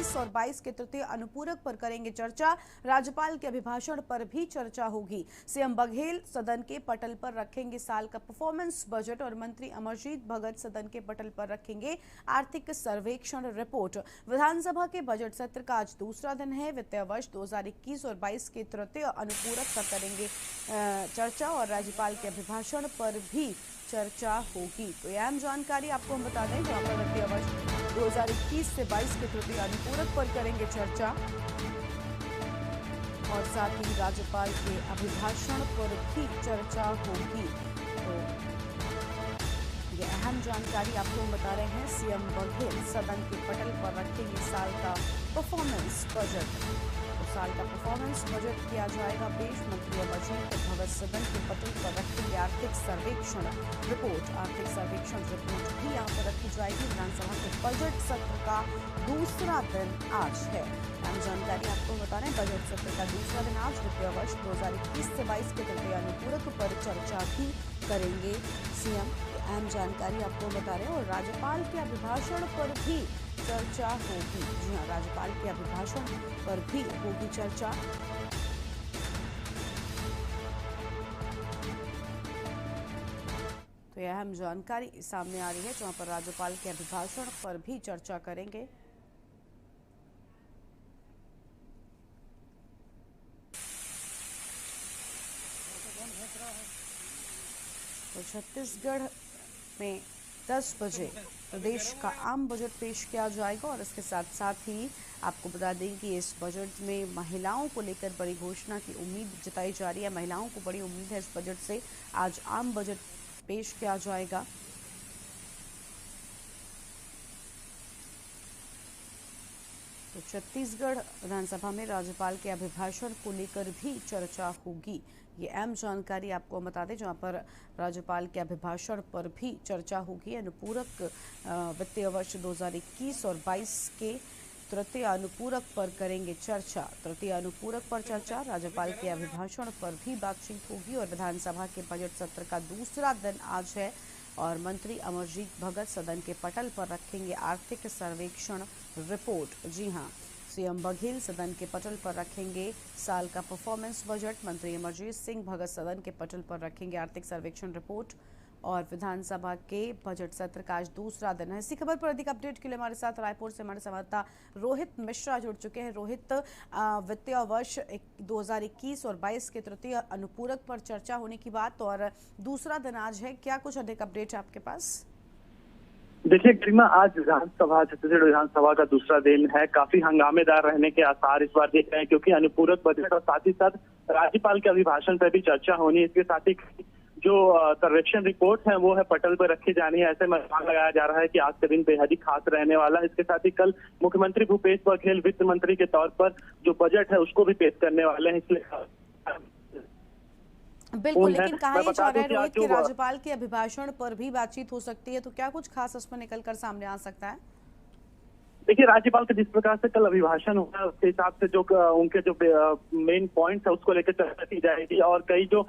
2021 और 22 के तृतीय अनुपूरक पर करेंगे चर्चा। राज्यपाल के अभिभाषण पर भी चर्चा होगी। सीएम बघेल सदन के पटल पर रखेंगे साल का परफॉर्मेंस बजट और मंत्री अमरजीत भगत सदन के पटल पर रखेंगे आर्थिक सर्वेक्षण रिपोर्ट। विधानसभा के बजट सत्र का आज दूसरा दिन है। वित्तीय वर्ष 2021 और 22 के तृतीय अनुपूरक पर करेंगे चर्चा और राज्यपाल के अभिभाषण पर भी चर्चा होगी। तो यह अहम जानकारी आपको हम बता दें, जहां पर वित्तीय वर्ष 2021 से 22 के तृतीय अनुपूरक पर करेंगे चर्चा और साथ ही राज्यपाल के अभिभाषण पर भी चर्चा होगी। तो यह अहम जानकारी आपको हम बता रहे हैं। सीएम बघेल सदन के पटल पर रखेंगे साल का परफॉर्मेंस बजट। साल का परफॉर्मेंस बजट किया जाएगा पेश। मंत्री अमरजीत भगत सदन के पटल पर रखेंगे आर्थिक सर्वेक्षण रिपोर्ट। आर्थिक सर्वेक्षण रिपोर्ट भी यहाँ पर रखी जाएगी। विधानसभा के बजट सत्र का दूसरा दिन आज है। अहम जानकारी आपको बता रहे हैं, बजट सत्र का दूसरा दिन आज। वित्तीय वर्ष 2021 से 22 के तृतीय अनुपूरक पर चर्चा भी करेंगे सीएम। अहम जानकारी आपको बता रहे हैं और राज्यपाल के अभिभाषण पर भी चर्चा होगी। जी हां, राज्यपाल के अभिभाषण पर भी होगी चर्चा। तो यह अहम जानकारी सामने आ रही है, जहां पर राज्यपाल के अभिभाषण पर भी चर्चा करेंगे। तो छत्तीसगढ़ में 10 बजे प्रदेश का आम बजट पेश किया जाएगा और इसके साथ साथ ही आपको बता दें कि इस बजट में महिलाओं को लेकर बड़ी घोषणा की उम्मीद जताई जा रही है। महिलाओं को बड़ी उम्मीद है इस बजट से। आज आम बजट पेश किया जाएगा। तो छत्तीसगढ़ विधानसभा में राज्यपाल के अभिभाषण को लेकर भी चर्चा होगी। ये अहम जानकारी आपको बता दें, जहां पर राज्यपाल के अभिभाषण पर भी चर्चा होगी। अनुपूरक वित्तीय वर्ष 2021 और 22 के तृतीय अनुपूरक पर करेंगे चर्चा। तृतीय अनुपूरक पर चर्चा, राज्यपाल के अभिभाषण पर भी बातचीत होगी और विधानसभा के बजट सत्र का दूसरा दिन आज है और मंत्री अमरजीत भगत सदन के पटल पर रखेंगे आर्थिक सर्वेक्षण रिपोर्ट। जी हां, सीएम बघेल सदन के पटल पर रखेंगे साल का परफॉर्मेंस बजट। मंत्री अमरजीत सिंह भगत सदन के पटल पर रखेंगे आर्थिक सर्वेक्षण रिपोर्ट और विधानसभा के बजट सत्र का आज दूसरा दिन है। इसी खबर पर अधिक अपडेट के लिए हमारे साथ रायपुर से हमारे संवाददाता रोहित मिश्रा जुड़ चुके हैं। रोहित, वित्तीय वर्ष 2021 और 22 के तृतीय अनुपूरक पर चर्चा होने की बात और दूसरा दिन आज है, क्या कुछ अधिक अपडेट है आपके पास? देखिए गरिमा, आज विधानसभा छत्तीसगढ़ विधानसभा का दूसरा दिन है। काफी हंगामेदार रहने के आसार इस बार दिख रहे हैं, क्योंकि अनुपूरक बजट और साथ ही साथ राज्यपाल के अभिभाषण पर भी चर्चा होनी है। इसके साथ ही जो सर्वेक्षण रिपोर्ट है वो है पटल पर रखी जानी है। ऐसे में अनुमान लगाया जा रहा है कि आज का दिन बेहद ही खास रहने वाला है। इसके साथ ही कल मुख्यमंत्री भूपेश बघेल वित्त मंत्री के तौर पर जो बजट है उसको भी पेश करने वाले हैं। इसलिए बिल्कुल, लेकिन कहा यह जा रहा है रोहित कि राज्यपाल के अभिभाषण पर भी बातचीत हो सकती है, तो क्या कुछ खास उसमें निकलकर सामने आ सकता है? देखिए, राज्यपाल का जिस प्रकार से कल अभिभाषण हुआ है उसके हिसाब से जो उनके जो मेन पॉइंट्स है उसको लेकर चर्चा की जाएगी और कई जो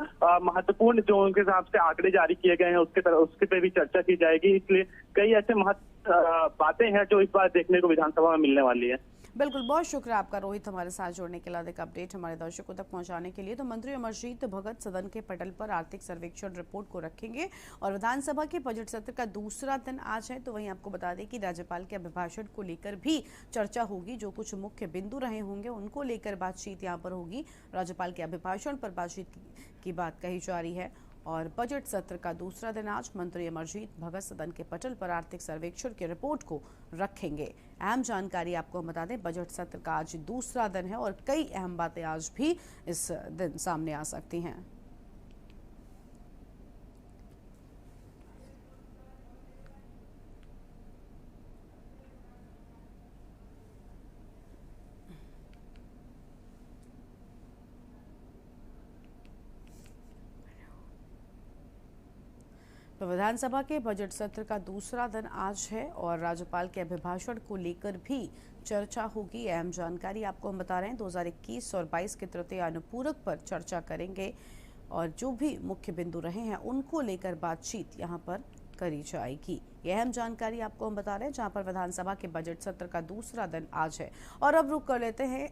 महत्वपूर्ण जो उनके हिसाब से आंकड़े जारी किए गए हैं उसके पे भी चर्चा की जाएगी। इसलिए कई ऐसे महत्व बातें हैं जो इस बार देखने को विधानसभा में मिलने वाली है। बिल्कुल, बहुत शुक्रिया आपका रोहित हमारे साथ जुड़ने के लिए, अधिक अपडेट हमारे दर्शकों तक पहुंचाने के लिए। तो मंत्री अमरजीत भगत सदन के पटल पर आर्थिक सर्वेक्षण रिपोर्ट को रखेंगे और विधानसभा के बजट सत्र का दूसरा दिन आज है। तो वहीं आपको बता दें कि राज्यपाल के अभिभाषण को लेकर भी चर्चा होगी। जो कुछ मुख्य बिंदु रहे होंगे उनको लेकर बातचीत यहाँ पर होगी। राज्यपाल के अभिभाषण पर बातचीत की बात कही जा रही है और बजट सत्र का दूसरा दिन आज मंत्री अमरजीत भगत सदन के पटल पर आर्थिक सर्वेक्षण की रिपोर्ट को रखेंगे। अहम जानकारी आपको बता दें, बजट सत्र का आज दूसरा दिन है और कई अहम बातें आज भी इस दिन सामने आ सकती हैं। तो विधानसभा के बजट सत्र का दूसरा दिन आज है और राज्यपाल के अभिभाषण को लेकर भी चर्चा होगी। अहम जानकारी आपको हम बता रहे हैं, 2021 और 22 के तृतीय अनुपूरक पर चर्चा करेंगे और जो भी मुख्य बिंदु रहे हैं उनको लेकर बातचीत यहां पर करी जाएगी। ये अहम जानकारी आपको हम बता रहे हैं, जहां पर विधानसभा के बजट सत्र का दूसरा दिन आज है। और अब रुक कर लेते हैं